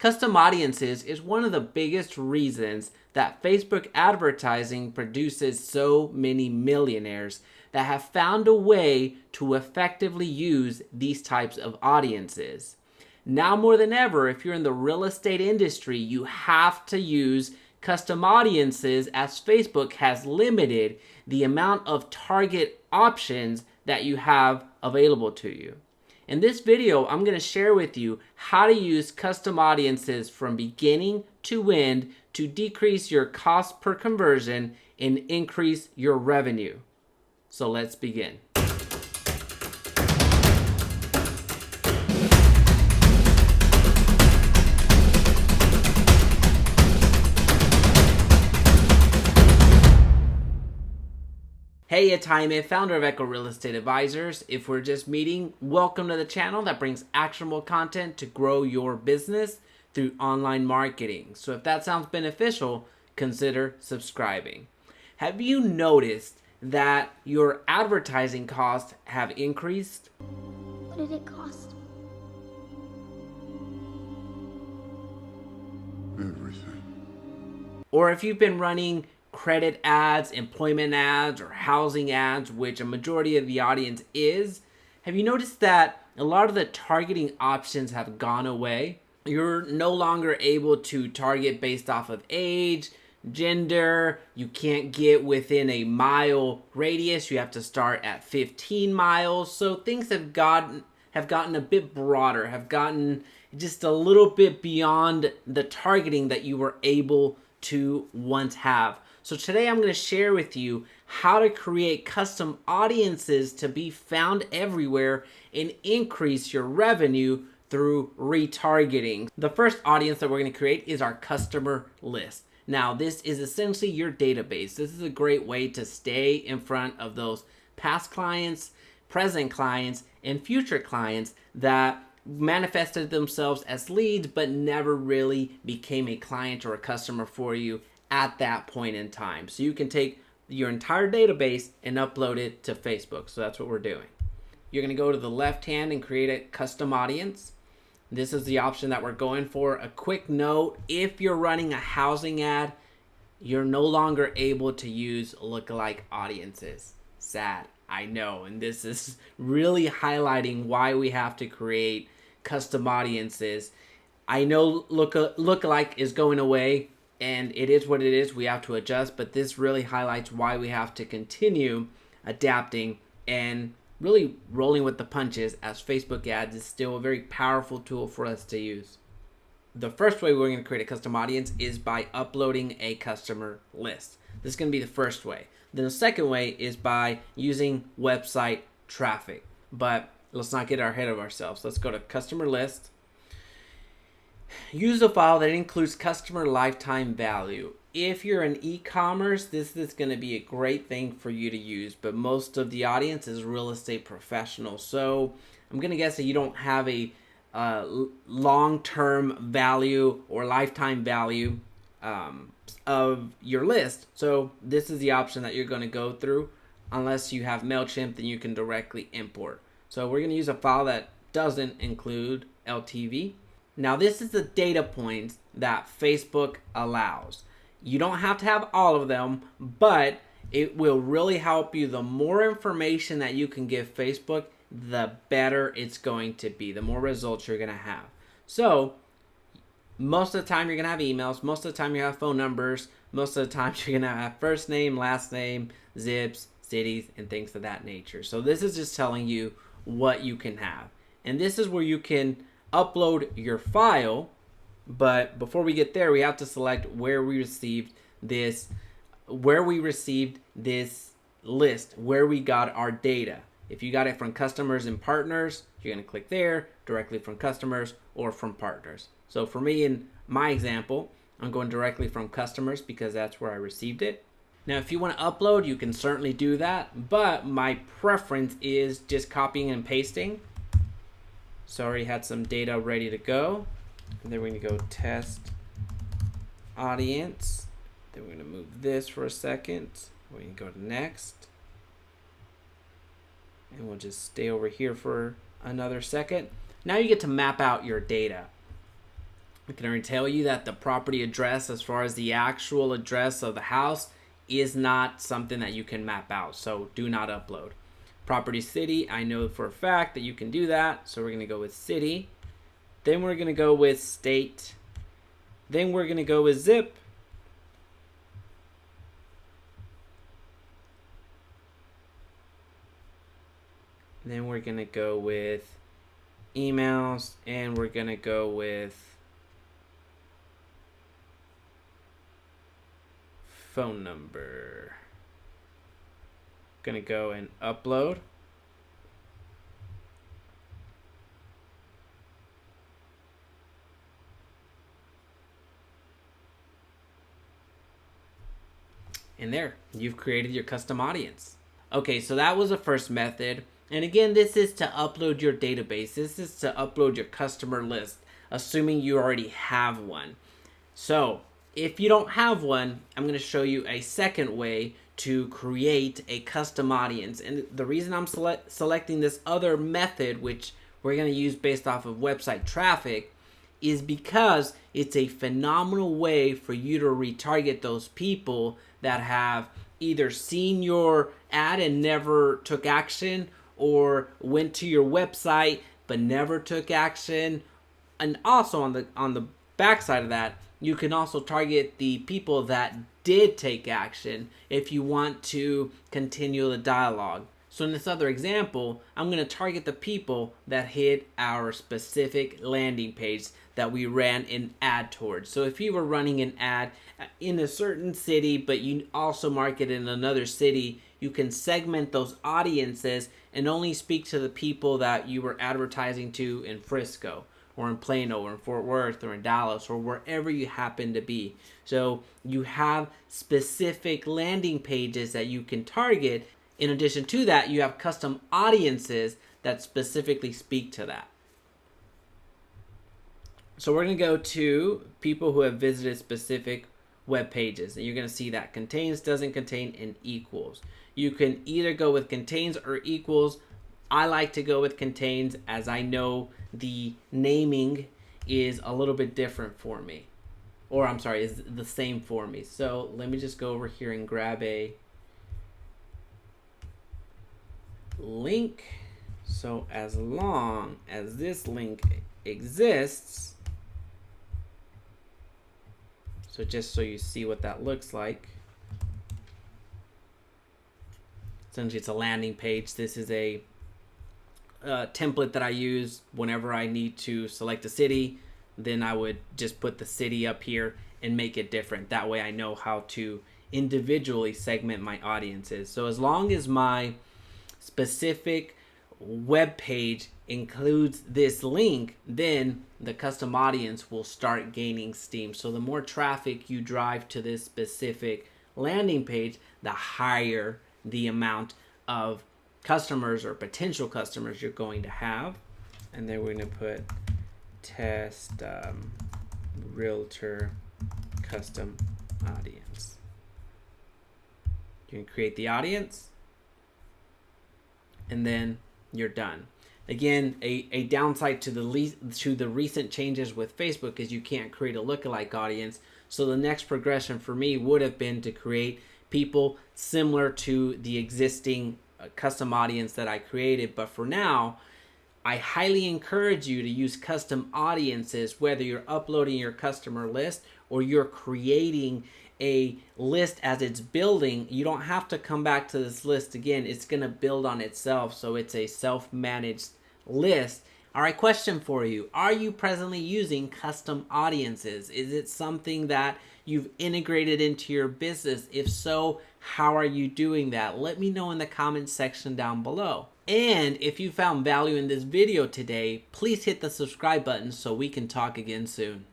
Custom audiences is one of the biggest reasons that Facebook advertising produces so many millionaires that have found a way to effectively use these types of audiences. Now more than ever, if you're in the real estate industry, you have to use custom audiences as Facebook has limited the amount of target options that you have available to you. In this video, I'm going to share with you how to use custom audiences from beginning to end to decrease your cost per conversion and increase your revenue. So let's begin. Hey, it's Jaime, founder of Echo Real Estate Advisors. If we're just meeting, welcome to the channel that brings actionable content to grow your business through online marketing. So if that sounds beneficial, consider subscribing. Have you noticed that your advertising costs have increased? What did it cost? Everything. Or if you've been running credit ads, employment ads, or housing ads, which a majority of the audience is, have you noticed that a lot of the targeting options have gone away? You're no longer able to target based off of age, gender. You can't get within a mile radius. You have to start at 15 miles. So things have gotten a bit broader, have gotten just a little bit beyond the targeting that you were able to once have. So today I'm going to share with you how to create custom audiences to be found everywhere and increase your revenue through retargeting. The first audience that we're going to create is our customer list. Now, this is essentially your database. This is a great way to stay in front of those past clients, present clients, and future clients that manifested themselves as leads but never really became a client or a customer for you at that point in time. So you can take your entire database and upload it to Facebook. So that's what we're doing. You're going to go to the left hand and create a custom audience. This is the option that we're going for. A quick note, if you're running a housing ad, you're no longer able to use lookalike audiences. Sad, I know. And this is really highlighting why we have to create custom audiences. I know lookalike is going away, and it is what it is. We have to adjust, but this really highlights why we have to continue adapting and really rolling with the punches, as Facebook ads is still a very powerful tool for us to use. The first way we're going to create a custom audience is by uploading a customer list. This is going to be the first way. Then the second way is by using website traffic. But let's not get ahead of ourselves. Let's go to customer list. Use a file that includes customer lifetime value. If you're in e-commerce, this is going to be a great thing for you to use, but most of the audience is real estate professionals. So I'm going to guess that you don't have a long-term value or lifetime value of your list. So this is the option that you're going to go through. Unless you have MailChimp, then you can directly import. So we're going to use a file that doesn't include LTV. Now, this is the data points that Facebook allows. You don't have to have all of them, but it will really help you. The more information that you can give Facebook, the better it's going to be, the more results you're going to have. So, most of the time you're going to have emails, most of the time you have phone numbers, most of the time you're going to have first name, last name, zips, cities, and things of that nature. So this is just telling you what you can have. And this is where you can upload your file, but before we get there, we have to select where we received this list, where we got our data. If you got it from customers and partners, you're going to click there, directly from customers or from partners. So for me, in my example, I'm going directly from customers because that's where I received it. Now, if you want to upload, you can certainly do that, but my preference is just copying and pasting. So I already had some data ready to go. And then we're going to go test audience. Then we're going to move this for a second. We can go to next. And we'll just stay over here for another second. Now you get to map out your data. I can already tell you that the property address, as far as the actual address of the house, is not something that you can map out. So do not upload. Property city, I know for a fact that you can do that. So we're going to go with city. Then we're going to go with state. Then we're going to go with zip. Then we're going to go with emails. And we're going to go with phone number. Gonna go and upload. And there, you've created your custom audience. Okay, so that was the first method. And again, this is to upload your database. This is to upload your customer list, assuming you already have one. So if you don't have one, I'm going to show you a second way to create a custom audience. And the reason I'm selecting this other method, which we're going to use based off of website traffic, is because it's a phenomenal way for you to retarget those people that have either seen your ad and never took action, or went to your website but never took action. And also on the backside of that, you can also target the people that did take action if you want to continue the dialogue. So in this other example, I'm going to target the people that hit our specific landing page that we ran an ad towards. So if you were running an ad in a certain city, but you also market in another city, you can segment those audiences and only speak to the people that you were advertising to in Frisco, or in Plano, or in Fort Worth, or in Dallas, or wherever you happen to be. So you have specific landing pages that you can target. In addition to that, you have custom audiences that specifically speak to that. So we're going to go to people who have visited specific web pages, and you're going to see that contains, doesn't contain, and equals. You can either go with contains or equals. I like to go with contains, as I know the naming is a little bit different for me. Or I'm sorry, is the same for me. So let me just go over here and grab a link. So as long as this link exists, so just so you see what that looks like. Essentially, it's a landing page. This is a template that I use whenever I need to select a city. Then I would just put the city up here and make it different. That way I know how to individually segment my audiences. So as long as my specific web page includes this link, then the custom audience will start gaining steam. So the more traffic you drive to this specific landing page, the higher the amount of customers or potential customers you're going to have. And then we're going to put test realtor custom audience. You can create the audience, and then you're done. Again, a downside to the recent changes with Facebook is you can't create a lookalike audience. So the next progression for me would have been to create people similar to the existing custom audience that I created. But for now, I highly encourage you to use custom audiences, whether you're uploading your customer list or you're creating a list as it's building. You don't have to come back to this list again. It's going to build on itself. So it's a self-managed list. All right, question for you. Are you presently using custom audiences? Is it something that you've integrated into your business? If so, how are you doing that? Let me know in the comments section down below. And if you found value in this video today, please hit the subscribe button so we can talk again soon.